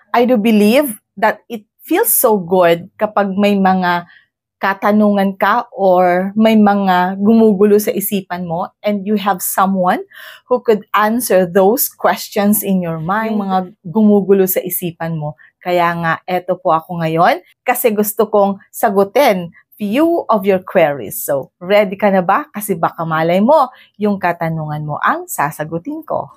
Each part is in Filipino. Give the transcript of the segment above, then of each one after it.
I do believe that it feels so good kapag may mga katanungan ka or may mga gumugulo sa isipan mo and you have someone who could answer those questions in your mind, yung mga gumugulo sa isipan mo. Kaya nga, eto po ako ngayon kasi gusto kong sagutin few of your queries. So, ready ka na ba? Kasi baka malay mo, yung katanungan mo ang sasagutin ko.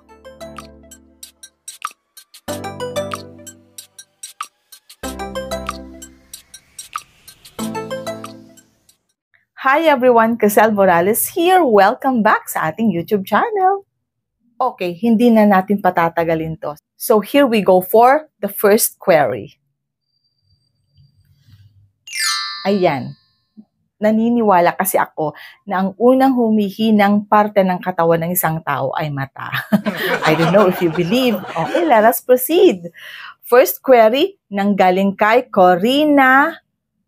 Hi everyone, Crisel Morales here. Welcome back sa ating YouTube channel. Okay, hindi na natin patatagalin to. So, here we go for the first query. Ayan. Naniniwala kasi ako na ang unang humihinang parte ng katawan ng isang tao ay mata. I don't know if you believe. Okay, let us proceed. First query, nanggaling kay Corina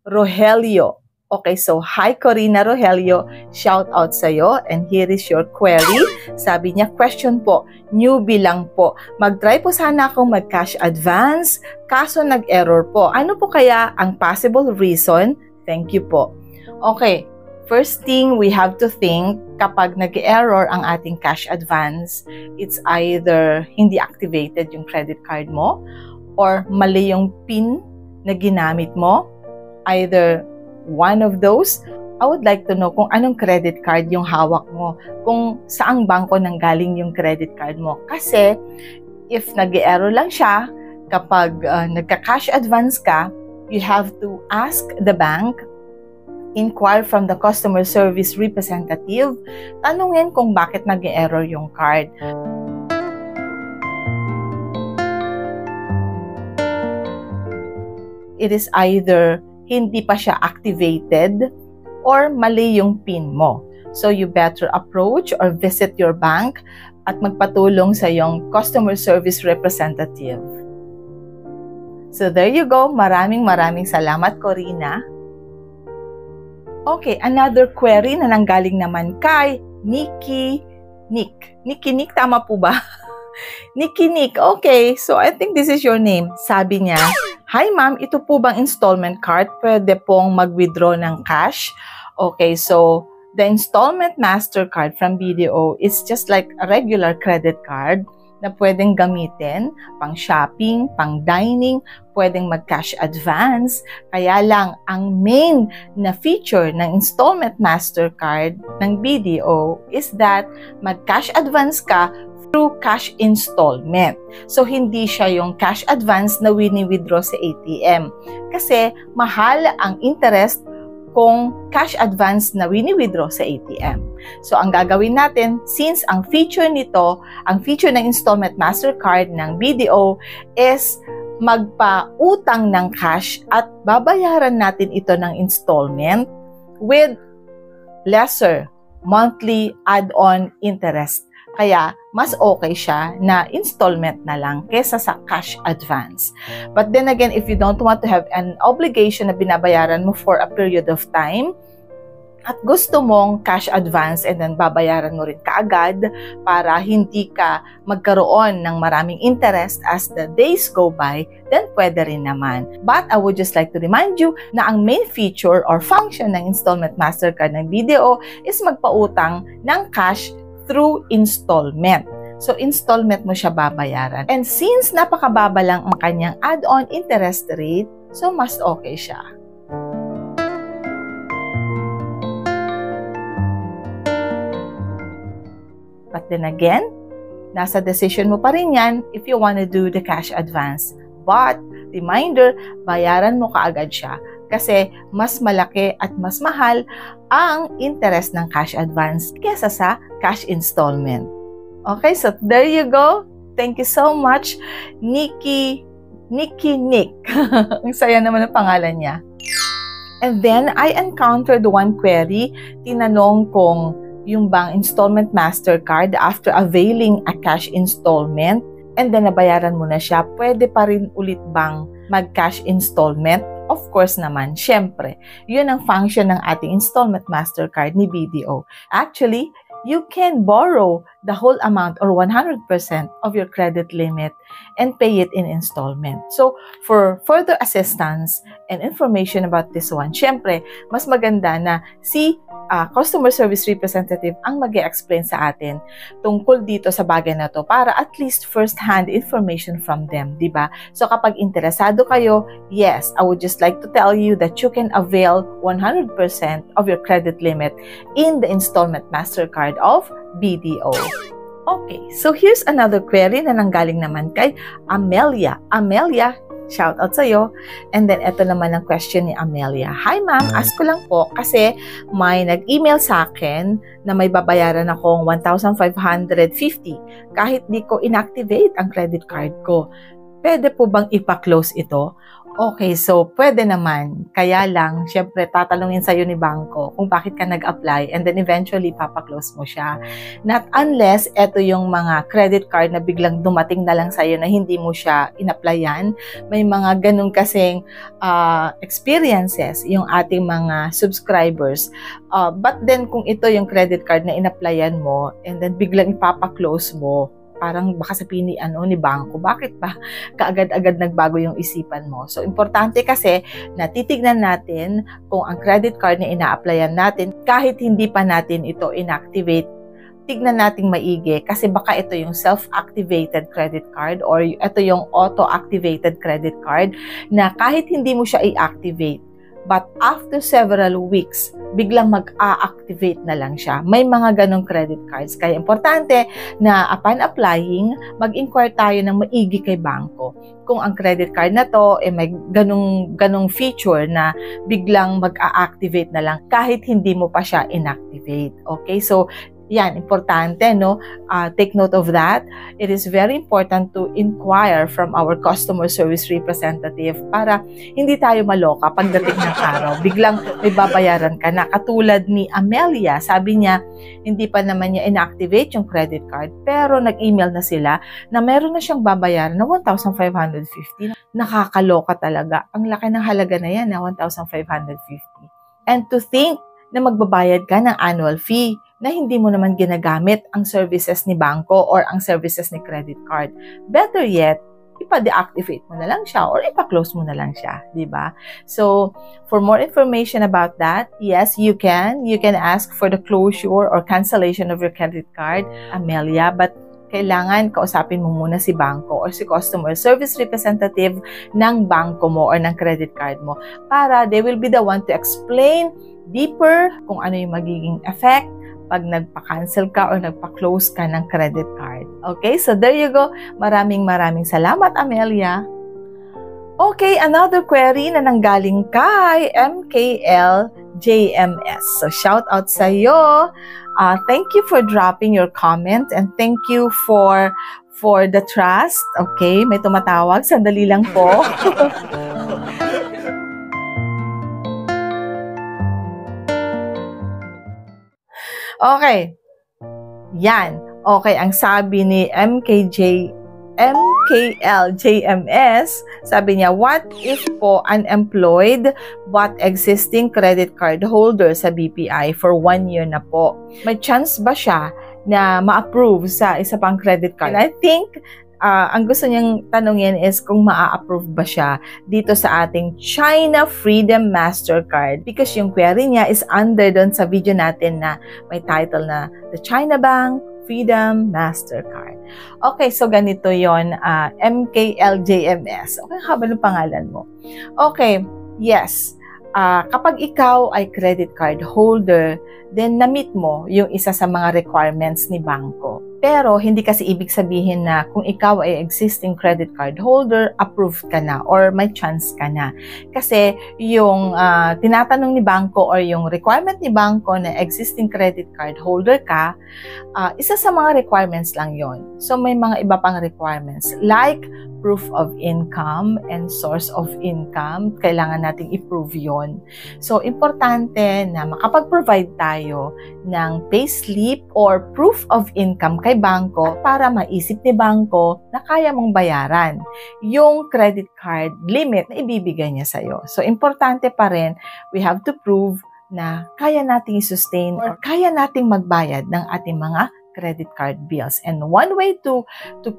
Rogelio. Okay, so hi Corina Rogelio, shout out sa'yo and here is your query. Sabi niya, question po, newbie lang po. Mag-try po sana akong mag-cash advance, kaso nag-error po. Ano po kaya ang possible reason? Thank you po. Okay, first thing we have to think, kapag nag-error ang ating cash advance, it's either hindi activated yung credit card mo or mali yung PIN na ginamit mo. Either one of those, I would like to know kung anong credit card yung hawak mo, kung saang bangko nanggaling yung credit card mo. Kasi if nag-error lang siya, kapag nagka-cash advance ka, you have to ask the bank, inquire from the customer service representative, tanungin kung bakit nag-error yung card. It is either hindi pa siya activated or mali yung PIN mo. So you better approach or visit your bank at magpatulong sa iyong customer service representative. So there you go. Maraming salamat, Corina. Okay, another query na nanggaling naman kay Nikki Nick. Nikki Nick, tama po ba? Nikki Nick, okay. So I think this is your name. Sabi niya, hi ma'am, ito po bang installment card? Pwede pong mag-withdraw ng cash? Okay, so the installment MasterCard from BDO is just like a regular credit card na pwedeng gamitin pang shopping, pang dining, pwedeng mag-cash advance. Kaya lang, ang main na feature ng installment MasterCard ng BDO is that mag-cash advance ka through cash installment. So, hindi siya yung cash advance na wini-withdraw sa ATM. Kasi, mahal ang interest kung cash advance na wini-withdraw sa ATM. So, ang gagawin natin, since ang feature nito, ang feature ng installment MasterCard ng BDO is magpa-utang ng cash at babayaran natin ito ng installment with lesser monthly add-on interest. Kaya, mas okay siya na installment na lang kesa sa cash advance. But then again, if you don't want to have an obligation na binabayaran mo for a period of time, at gusto mong cash advance and then babayaran mo rin kaagad para hindi ka magkaroon ng maraming interest as the days go by, then pwede rin naman. But I would just like to remind you na ang main feature or function ng installment MasterCard ng BDO is magpautang ng cash through installment. So, installment mo siya babayaran. And since napakababa lang ang kanyang add-on interest rate, so mas okay siya. But then again, nasa decision mo pa rin yan if you want to do the cash advance. But, reminder, bayaran mo kaagad siya kasi mas malaki at mas mahal ang interest ng cash advance kesa sa cash installment. Okay, so there you go. Thank you so much, Nikki Nick. Ang saya naman ang pangalan niya. And then, I encountered one query. Tinanong kung yung bang installment MasterCard after availing a cash installment and then nabayaran mo na siya, pwede pa rin ulit bang mag-cash installment? Of course naman, syempre. Yun ang function ng ating installment MasterCard ni BDO. Actually, you can borrow the whole amount or 100% of your credit limit and pay it in installment. So, for further assistance and information about this one, syempre, mas maganda na si customer service representative ang mag-explain sa atin tungkol dito sa bagay na to para at least first-hand information from them, di ba? So, kapag interesado kayo, yes, I would just like to tell you that you can avail 100% of your credit limit in the installment MasterCard of BDO. Okay, so here's another query na nanggaling naman kay Amelia. Amelia, shout out sa'yo. And then, ito naman ang question ni Amelia. Hi ma'am, ask ko lang po kasi may nag-email sa akin na may babayaran akong 1,550 kahit di ko inactivate ang credit card ko. Pwede po bang ipa-close ito? Okay, so pwede naman. Kaya lang, syempre, tatanungin sa'yo ni bangko kung bakit ka nag-apply and then eventually papaklose mo siya. Not unless eto yung mga credit card na biglang dumating na lang sa'yo na hindi mo siya in-applyan. May mga ganun kasing experiences yung ating mga subscribers. But then kung ito yung credit card na in-applyan mo and then biglang ipapaklose mo, parang baka sabihin ni bangko, bakit ba kaagad-agad nagbago yung isipan mo? So, importante kasi na titignan natin kung ang credit card na ina-applyan natin, kahit hindi pa natin ito inactivate, tignan nating maigi kasi baka ito yung self-activated credit card or ito yung auto-activated credit card na kahit hindi mo siya i-activate, but after several weeks, biglang mag-a-activate na lang siya. May mga ganong credit cards. Kaya importante na upon applying, mag-inquire tayo ng maigi kay bangko. Kung ang credit card na to, may ganong feature na biglang mag-a-activate na lang kahit hindi mo pa siya inactivate. Okay? So, yan, importante, no? Take note of that. It is very important to inquire from our customer service representative para hindi tayo maloka pagdating ng araw. Biglang may babayaran ka na. Katulad ni Amelia, sabi niya, hindi pa naman niya inactivate yung credit card, pero nag-email na sila na meron na siyang babayaran na 1,550. Nakakaloka talaga. Ang laki ng halaga na yan, na 1,550. And to think na magbabayad ka ng annual fee na hindi mo naman ginagamit ang services ni bangko or ang services ni credit card. Better yet, ipa-deactivate mo na lang siya or ipa-close mo na lang siya, di ba? So, for more information about that, yes, you can ask for the closure or cancellation of your credit card, Amelia, but kailangan kausapin mo muna si bangko or si customer service representative ng bangko mo or ng credit card mo para they will be the one to explain deeper kung ano yung magiging effect pag nagpa-cancel ka or nagpa-close ka ng credit card. Okay, so there you go. Maraming salamat, Amelia. Okay, another query na nanggaling kay MKL JMS. So, shout out sa iyo. Thank you for dropping your comment and thank you for the trust. Okay, may tumatawag. Sandali lang po. Okay. Yan. Okay, ang sabi ni MKLJMS, sabi niya, what if po unemployed but existing credit card holder sa BPI for 1 year na po? May chance ba siya na ma-approve sa isa pang credit card? And I think ang gusto niyang tanungin is kung maa-approve ba siya dito sa ating China Freedom Mastercard because yung query niya is under doon sa video natin na may title na The China Bank Freedom Mastercard. Okay, so ganito yon, MKLJMS. Okay, haba ng pangalan mo. Okay, yes. Kapag ikaw ay credit card holder, then na-meet mo yung isa sa mga requirements ni bangko. Pero hindi kasi ibig sabihin na kung ikaw ay existing credit card holder, approved ka na or may chance ka na. Kasi yung tinatanong ni bangko or yung requirement ni bangko na existing credit card holder ka, isa sa mga requirements lang yon. So may mga iba pang requirements like proof of income and source of income. Kailangan nating i-prove yon. So importante na makapag-provide tayo ng payslip or proof of income kay bangko para maisip ni bangko na kaya mong bayaran yung credit card limit na ibibigay niya sa'yo. So, importante pa rin, we have to prove na kaya nating i-sustain or kaya nating magbayad ng ating mga credit card bills. And one way to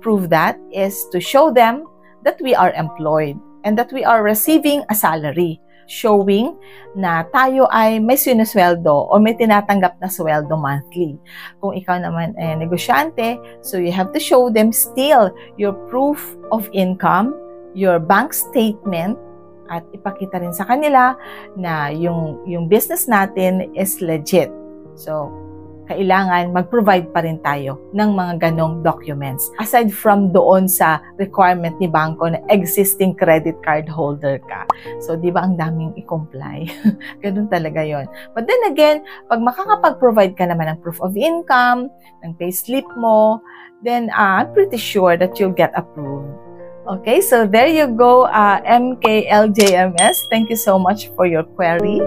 prove that is to show them that we are employed and that we are receiving a salary, showing na tayo ay may sinusweldo o may tinatanggap na sweldo monthly. Kung ikaw naman ay negosyante, so you have to show them still your proof of income, your bank statement, at ipakita rin sa kanila na yung business natin is legit. So, kailangan mag-provide pa rin tayo ng mga ganong documents. Aside from doon sa requirement ni bangko na existing credit card holder ka. So, di ba ang daming i-comply? Ganun talaga yon. But then again, pag makakapag-provide ka naman ng proof of income, ng payslip mo, then I'm pretty sure that you'll get approved. Okay, so there you go, MKLJMS. Thank you so much for your query.